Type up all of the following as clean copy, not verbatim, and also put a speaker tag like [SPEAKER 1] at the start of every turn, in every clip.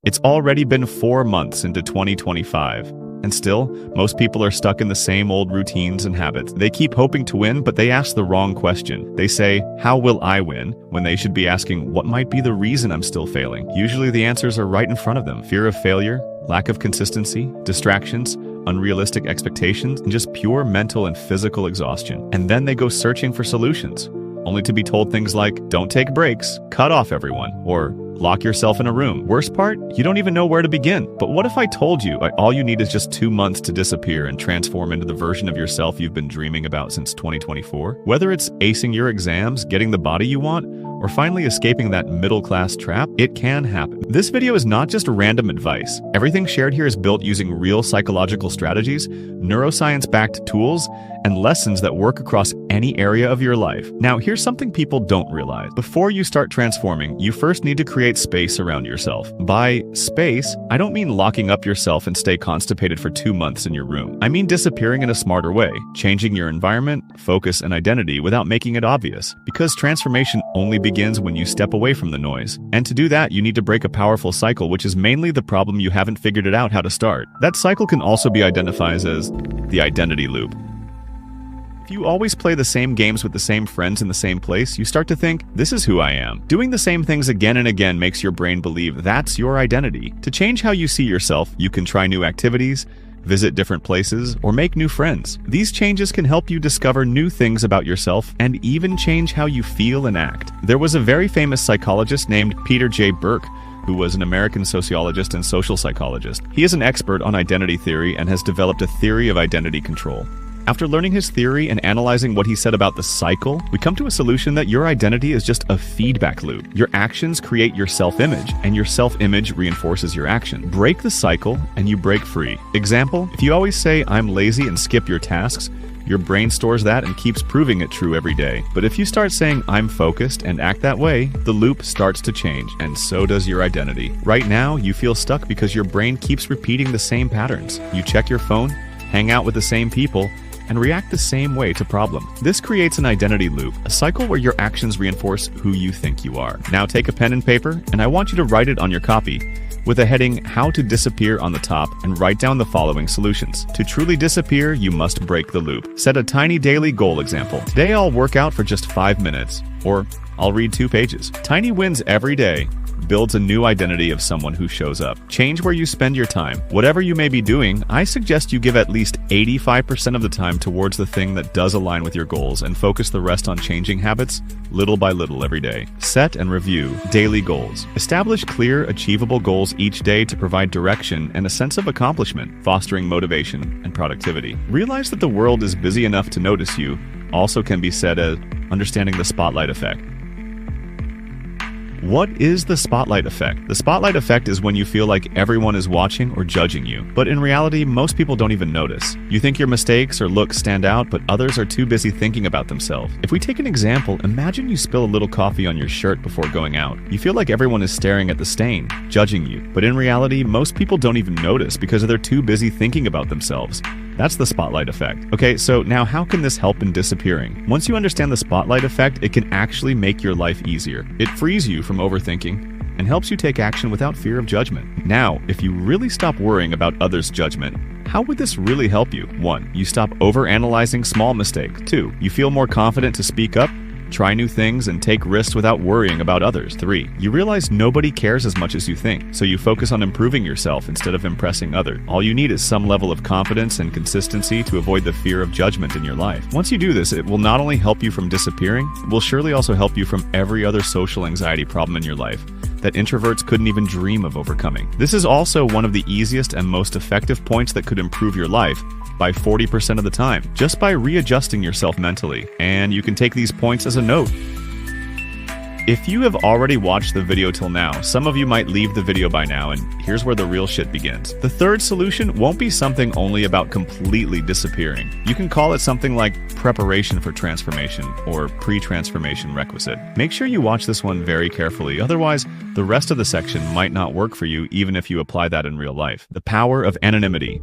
[SPEAKER 1] It's already been 4 months into 2025. And still, most people are stuck in the same old routines and habits. They keep hoping to win, but they ask the wrong question. They say, "How will I win?" when they should be asking, "What might be the reason I'm still failing?" Usually the answers are right in front of them. Fear of failure, lack of consistency, distractions, unrealistic expectations, and just pure mental and physical exhaustion. And then they go searching for solutions, only to be told things like, "Don't take breaks, cut off everyone," or "Lock yourself in a room." Worst part, you don't even know where to begin. But what if I told you all you need is just 2 months to disappear and transform into the version of yourself you've been dreaming about since 2024? Whether it's acing your exams, getting the body you want, or finally escaping that middle-class trap, it can happen. This video is not just random advice. Everything shared here is built using real psychological strategies, neuroscience-backed tools, and lessons that work across any area of your life. Now, here's something people don't realize. Before you start transforming, you first need to create space around yourself. By space, I don't mean locking up yourself and stay constipated for 2 months in your room. I mean disappearing in a smarter way, changing your environment, focus, and identity without making it obvious. Because transformation only begins when you step away from the noise. And to do that, you need to break a powerful cycle, which is mainly the problem you haven't figured it out how to start. That cycle can also be identified as the identity loop. If you always play the same games with the same friends in the same place, you start to think, "This is who I am." Doing the same things again and again makes your brain believe that's your identity. To change how you see yourself, you can try new activities, visit different places, or make new friends. These changes can help you discover new things about yourself and even change how you feel and act. There was a very famous psychologist named Peter J. Burke, who was an American sociologist and social psychologist. He is an expert on identity theory and has developed a theory of identity control. After learning his theory and analyzing what he said about the cycle, we come to a solution that your identity is just a feedback loop. Your actions create your self-image, and your self-image reinforces your action. Break the cycle, and you break free. Example, if you always say, "I'm lazy," and skip your tasks, your brain stores that and keeps proving it true every day. But if you start saying, "I'm focused," and act that way, the loop starts to change, and so does your identity. Right now, you feel stuck because your brain keeps repeating the same patterns. You check your phone, hang out with the same people, and react the same way to problems. This creates an identity loop, a cycle where your actions reinforce who you think you are. Now take a pen and paper, and I want you to write it on your copy, with a heading, "How to Disappear" on the top, and write down the following solutions. To truly disappear, you must break the loop. Set a tiny daily goal. Example, today I'll work out for just 5 minutes, or I'll read 2 pages. Tiny wins every day builds a new identity of someone who shows up. Change where you spend your time. Whatever you may be doing, I suggest you give at least 85% of the time towards the thing that does align with your goals and focus the rest on changing habits little by little every day. Set and review daily goals. Establish clear, achievable goals each day to provide direction and a sense of accomplishment, fostering motivation and productivity. Realize that the world is busy enough to notice you, also can be said as understanding the spotlight effect. What is the spotlight effect? The spotlight effect is when you feel like everyone is watching or judging you. But in reality, most people don't even notice. You think your mistakes or looks stand out, but others are too busy thinking about themselves. If we take an example, imagine you spill a little coffee on your shirt before going out. You feel like everyone is staring at the stain, judging you. But in reality, most people don't even notice because they're too busy thinking about themselves. That's the spotlight effect. Okay, so now how can this help in disappearing? Once you understand the spotlight effect, it can actually make your life easier. It frees you from overthinking and helps you take action without fear of judgment. Now, if you really stop worrying about others' judgment, how would this really help you? 1. You stop overanalyzing small mistakes. 2. You feel more confident to speak up, try new things, and take risks without worrying about others. 3. You realize nobody cares as much as you think, so you focus on improving yourself instead of impressing others. All you need is some level of confidence and consistency to avoid the fear of judgment in your life. Once you do this, it will not only help you from disappearing, it will surely also help you from every other social anxiety problem in your life that introverts couldn't even dream of overcoming. This is also one of the easiest and most effective points that could improve your life by 40% of the time, just by readjusting yourself mentally. And you can take these points as a note. If you have already watched the video till now, some of you might leave the video by now, and here's where the real shit begins. The third solution won't be something only about completely disappearing. You can call it something like preparation for transformation or pre-transformation requisite. Make sure you watch this one very carefully, otherwise the rest of the section might not work for you even if you apply that in real life. The power of anonymity.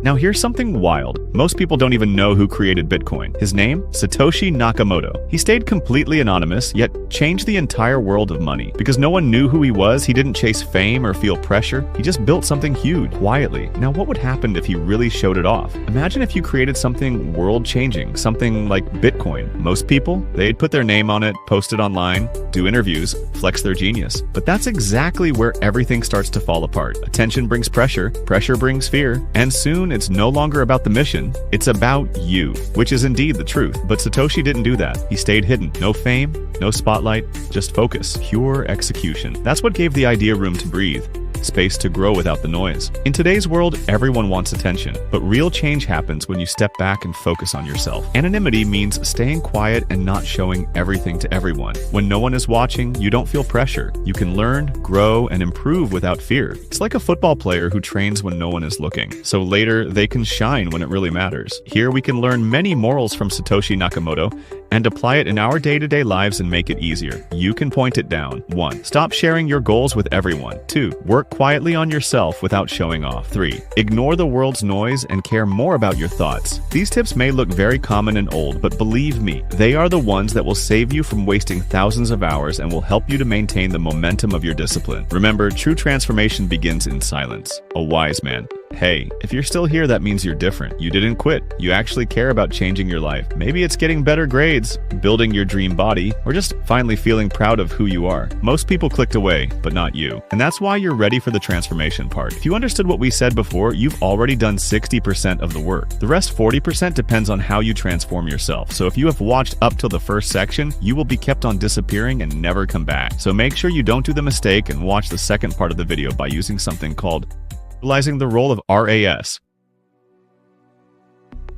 [SPEAKER 1] Now here's something wild. Most people don't even know who created Bitcoin. His name? Satoshi Nakamoto. He stayed completely anonymous, yet changed the entire world of money. Because no one knew who he was, he didn't chase fame or feel pressure. He just built something huge, quietly. Now what would happen if he really showed it off? Imagine if you created something world-changing, something like Bitcoin. Most people, they'd put their name on it, post it online, do interviews, flex their genius. But that's exactly where everything starts to fall apart. Attention brings pressure, pressure brings fear, and soon it's no longer about the mission, it's about you, which is indeed the truth. But Satoshi didn't do that. He stayed hidden. No fame, no spotlight, just focus, pure execution. That's what gave the idea room to breathe. Space to grow without the noise. In today's world, everyone wants attention, but real change happens when you step back and focus on yourself. Anonymity means staying quiet and not showing everything to everyone. When no one is watching, you don't feel pressure. You can learn, grow, and improve without fear. It's like a football player who trains when no one is looking, so later they can shine when it really matters. Here we can learn many morals from Satoshi Nakamoto and apply it in our day-to-day lives and make it easier. You can point it down. 1. Stop sharing your goals with everyone. 2. Work quietly on yourself without showing off. 3. Ignore the world's noise and care more about your thoughts. These tips may look very common and old, but believe me, they are the ones that will save you from wasting thousands of hours and will help you to maintain the momentum of your discipline. Remember, true transformation begins in silence. A wise man. Hey, if you're still here, that means you're different. You didn't quit. You actually care about changing your life. Maybe it's getting better grades, building your dream body, or just finally feeling proud of who you are. Most people clicked away, but not you. And that's why you're ready for the transformation part. If you understood what we said before, you've already done 60% of the work. The rest 40% depends on how you transform yourself. So if you have watched up till the first section, you will be kept on disappearing and never come back. So make sure you don't do the mistake and watch the second part of the video by using something called utilizing the role of RAS.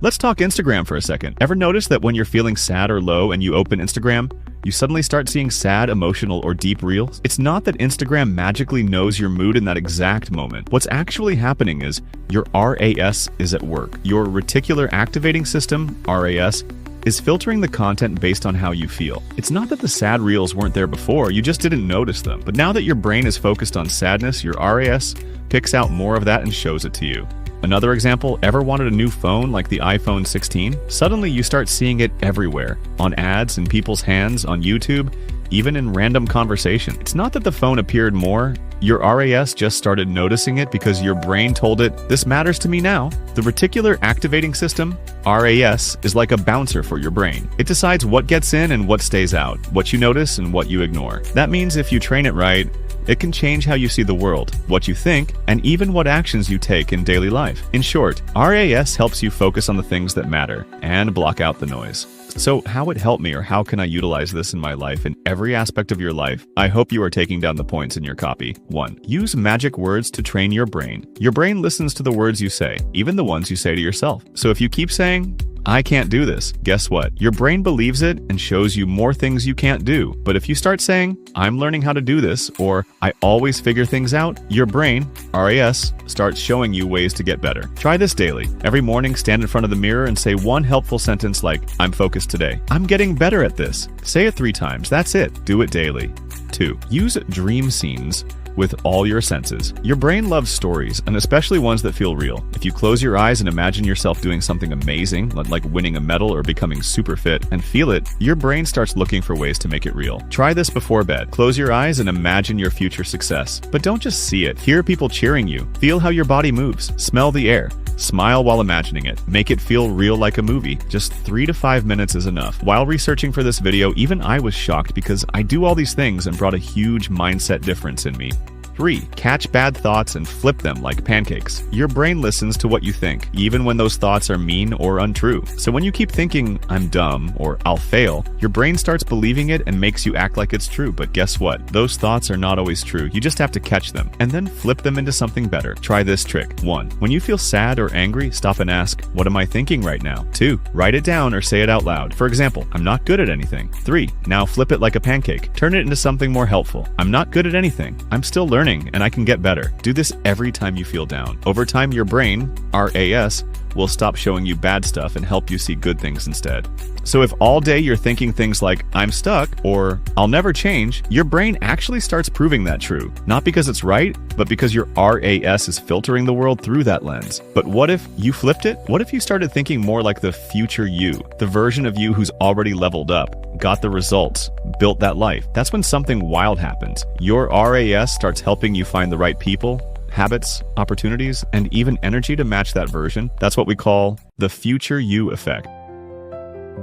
[SPEAKER 1] Let's talk Instagram for a second. Ever notice that when you're feeling sad or low and you open Instagram, you suddenly start seeing sad, emotional, or deep reels? It's not that Instagram magically knows your mood in that exact moment. What's actually happening is your RAS is at work. Your Reticular Activating System, RAS, is filtering the content based on how you feel. It's not that the sad reels weren't there before, you just didn't notice them. But now that your brain is focused on sadness, your RAS picks out more of that and shows it to you. Another example, ever wanted a new phone like the iPhone 16? Suddenly you start seeing it everywhere, on ads, in people's hands, on YouTube, even in random conversation. It's not that the phone appeared more, your RAS just started noticing it because your brain told it, this matters to me now. The Reticular Activating System, RAS, is like a bouncer for your brain. It decides what gets in and what stays out, what you notice and what you ignore. That means if you train it right, it can change how you see the world, what you think, and even what actions you take in daily life. In short, RAS helps you focus on the things that matter and block out the noise. So how would it help me, or how can I utilize this in my life, in every aspect of your life? I hope you are taking down the points in your copy. 1. Use magic words to train your brain. Your brain listens to the words you say, even the ones you say to yourself. So if you keep saying, I can't do this, guess what? Your brain believes it and shows you more things you can't do. But if you start saying, I'm learning how to do this, or I always figure things out, your brain, RAS, starts showing you ways to get better. Try this daily. Every morning, stand in front of the mirror and say one helpful sentence like, I'm focused today. I'm getting better at this. Say it 3 times. That's it. Do it daily. 2. Use dream scenes with all your senses. Your brain loves stories, and especially ones that feel real. If you close your eyes and imagine yourself doing something amazing, like winning a medal or becoming super fit, and feel it, your brain starts looking for ways to make it real. Try this before bed. Close your eyes and imagine your future success. But don't just see it. Hear people cheering you. Feel how your body moves. Smell the air. Smile while imagining it. Make it feel real like a movie. Just 3 to 5 minutes is enough. While researching for this video, even I was shocked because I do all these things and brought a huge mindset difference in me. 3. Catch bad thoughts and flip them like pancakes. Your brain listens to what you think, even when those thoughts are mean or untrue. So when you keep thinking, I'm dumb, or I'll fail, your brain starts believing it and makes you act like it's true. But guess what? Those thoughts are not always true. You just have to catch them, and then flip them into something better. Try this trick. 1. When you feel sad or angry, stop and ask, what am I thinking right now? 2. Write it down or say it out loud. For example, I'm not good at anything. 3. Now flip it like a pancake. Turn it into something more helpful. I'm not good at anything. I'm still learning, and I can get better. Do this every time you feel down. Over time, your brain, RAS, will stop showing you bad stuff and help you see good things instead. So if all day you're thinking things like, I'm stuck, or I'll never change, your brain actually starts proving that true. Not because it's right, but because your RAS is filtering the world through that lens. But what if you flipped it? What if you started thinking more like the future you, the version of you who's already leveled up, got the results, built that life? That's when something wild happens. Your RAS starts helping you find the right people, habits, opportunities, and even energy to match that version. That's what we call the future you effect.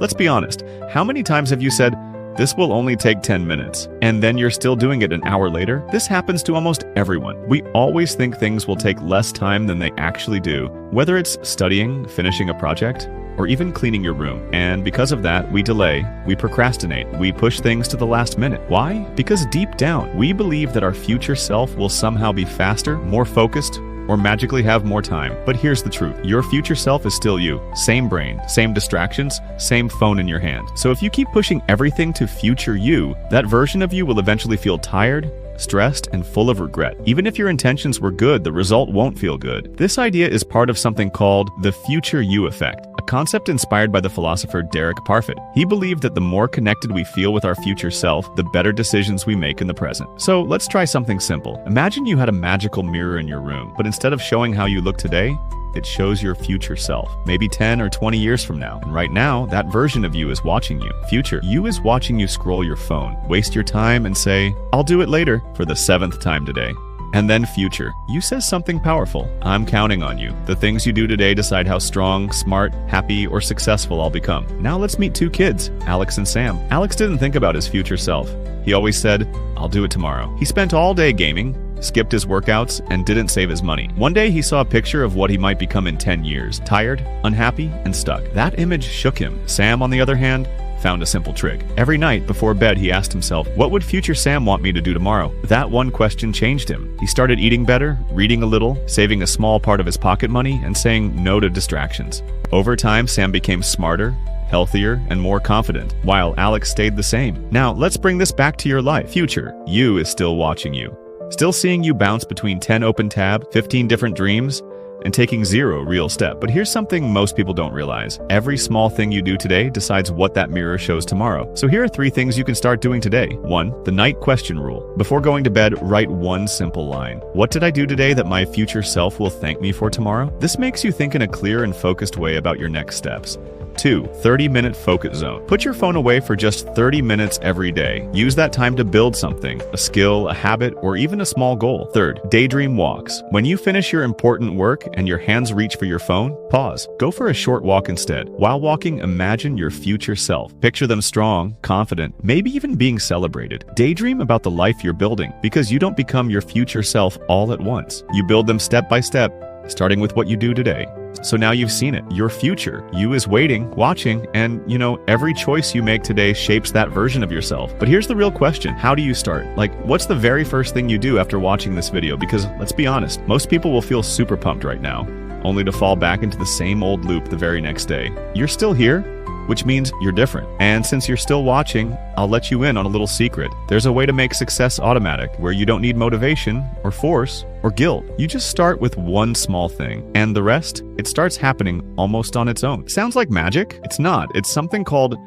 [SPEAKER 1] Let's be honest, how many times have you said, this will only take 10 minutes, and then you're still doing it an hour later? This happens to almost everyone. We always think things will take less time than they actually do, whether it's studying, finishing a project, or even cleaning your room. And because of that, we delay, we procrastinate, we push things to the last minute. Why? Because deep down, we believe that our future self will somehow be faster, more focused, or magically have more time. But here's the truth. Your future self is still you. Same brain, same distractions, same phone in your hand. So if you keep pushing everything to future you, that version of you will eventually feel tired, stressed, and full of regret. Even if your intentions were good, the result won't feel good. This idea is part of something called the future you effect, a concept inspired by the philosopher Derek Parfit. He believed that the more connected we feel with our future self, the better decisions we make in the present. So let's try something simple. Imagine you had a magical mirror in your room, but instead of showing how you look today, it shows your future self, maybe 10 or 20 years from now. And right now, that version of you is watching you. Future you is watching you scroll your phone, waste your time, and say, I'll do it later, for the 7th time today. And then future you says something powerful. I'm counting on you. The things you do today decide how strong, smart, happy, or successful I'll become. Now let's meet two kids, Alex and Sam. Alex didn't think about his future self. He always said, I'll do it tomorrow. He spent all day gaming, skipped his workouts, and didn't save his money. One day he saw a picture of what he might become in 10 years, tired, unhappy, and stuck. That image shook him. Sam, on the other hand, found a simple trick. Every night before bed, he asked himself, what would future Sam want me to do tomorrow? That one question changed him. He started eating better, reading a little, saving a small part of his pocket money, and saying no to distractions. Over time, Sam became smarter, healthier, and more confident, while Alex stayed the same. Now, let's bring this back to your life. Future you is still watching you. Still seeing you bounce between 10 open tab, 15 different dreams, and taking 0 real step. But here's something most people don't realize. Every small thing you do today decides what that mirror shows tomorrow. So here are 3 things you can start doing today. 1. The night question rule. Before going to bed, write one simple line. What did I do today that my future self will thank me for tomorrow? This makes you think in a clear and focused way about your next steps. 2. 30-minute focus zone. Put your phone away for just 30 minutes every day. Use that time to build something, a skill, a habit, or even a small goal. 3rd, daydream walks. When you finish your important work and your hands reach for your phone, pause. Go for a short walk instead. While walking, imagine your future self. Picture them strong, confident, maybe even being celebrated. Daydream about the life you're building, because you don't become your future self all at once. You build them step by step, starting with what you do today. So now you've seen it. Your future you is waiting, watching, and every choice you make today shapes that version of yourself. But here's the real question. How do you start? What's the very first thing you do after watching this video? Because let's be honest, most people will feel super pumped right now, only to fall back into the same old loop the very next day. You're still here, which means you're different. And since you're still watching, I'll let you in on a little secret. There's a way to make success automatic, where you don't need motivation, or force, or guilt. You just start with one small thing, and the rest, it starts happening almost on its own. Sounds like magic? It's not. It's something called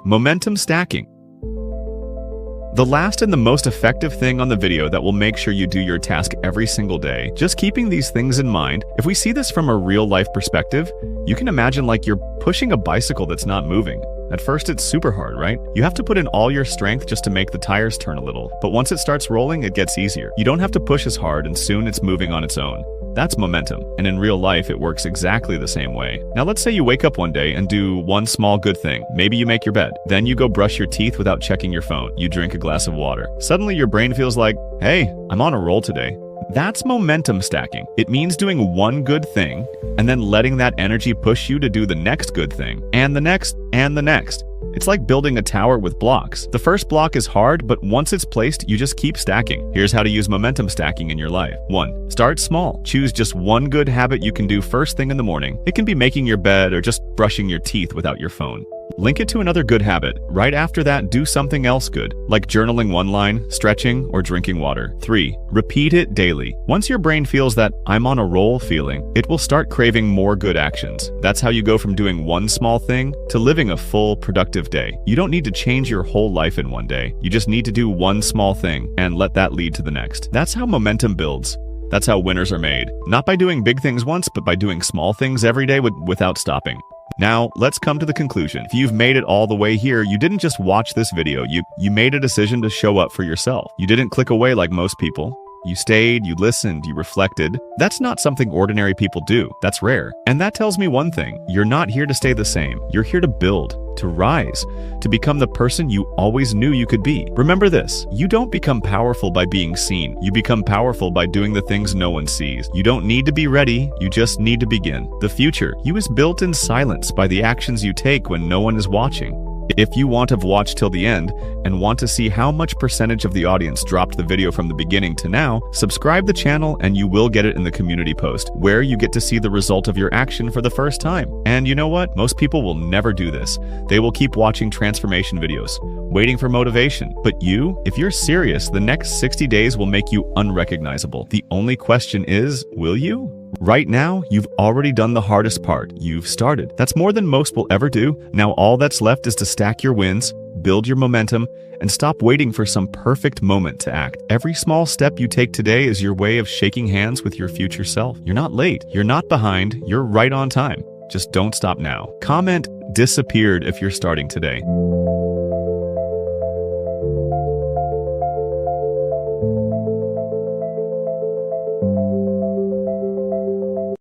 [SPEAKER 1] momentum stacking. The last and the most effective thing on the video that will make sure you do your task every single day. Just keeping these things in mind, if we see this from a real-life perspective, you can imagine like you're pushing a bicycle that's not moving. At first, it's super hard, right? You have to put in all your strength just to make the tires turn a little. But once it starts rolling, it gets easier. You don't have to push as hard, and soon it's moving on its own. That's momentum, and in real life, it works exactly the same way. Now let's say you wake up one day and do one small good thing. Maybe you make your bed. Then you go brush your teeth without checking your phone. You drink a glass of water. Suddenly your brain feels like, hey, I'm on a roll today. That's momentum stacking. It means doing one good thing, and then letting that energy push you to do the next good thing, and the next, and the next. It's like building a tower with blocks. The first block is hard, but once it's placed, you just keep stacking. Here's how to use momentum stacking in your life. 1. Start small. Choose just one good habit you can do first thing in the morning. It can be making your bed or just brushing your teeth without your phone. Link it to another good habit. Right after that, do something else good, like journaling one line, stretching, or drinking water. 3. Repeat it daily. Once your brain feels that "I'm on a roll" feeling, it will start craving more good actions. That's how you go from doing one small thing to living a full, productive day. You don't need to change your whole life in one day. You just need to do one small thing and let that lead to the next. That's how momentum builds. That's how winners are made. Not by doing big things once, but by doing small things every day without stopping. Now, let's come to the conclusion. If you've made it all the way here, you didn't just watch this video. You made a decision to show up for yourself. You didn't click away like most people. You stayed, you listened, you reflected. That's not something ordinary people do. That's rare. And that tells me one thing. You're not here to stay the same. You're here to build, to rise, to become the person you always knew you could be. Remember this, you don't become powerful by being seen. You become powerful by doing the things no one sees. You don't need to be ready, you just need to begin. The future, you is built in silence by the actions you take when no one is watching. If you want to watch till the end and want to see how much percentage of the audience dropped the video from the beginning to now, subscribe the channel and you will get it in the community post, where you get to see the result of your action for the first time. And you know what? Most people will never do this. They will keep watching transformation videos, waiting for motivation. But you, if you're serious, the next 60 days will make you unrecognizable. The only question is, will you? Right now, you've already done the hardest part. You've started. That's more than most will ever do. Now all that's left is to stack your wins, build your momentum, and stop waiting for some perfect moment to act. Every small step you take today is your way of shaking hands with your future self. You're not late. You're not behind. You're right on time. Just don't stop now. Comment "disappeared" if you're starting today.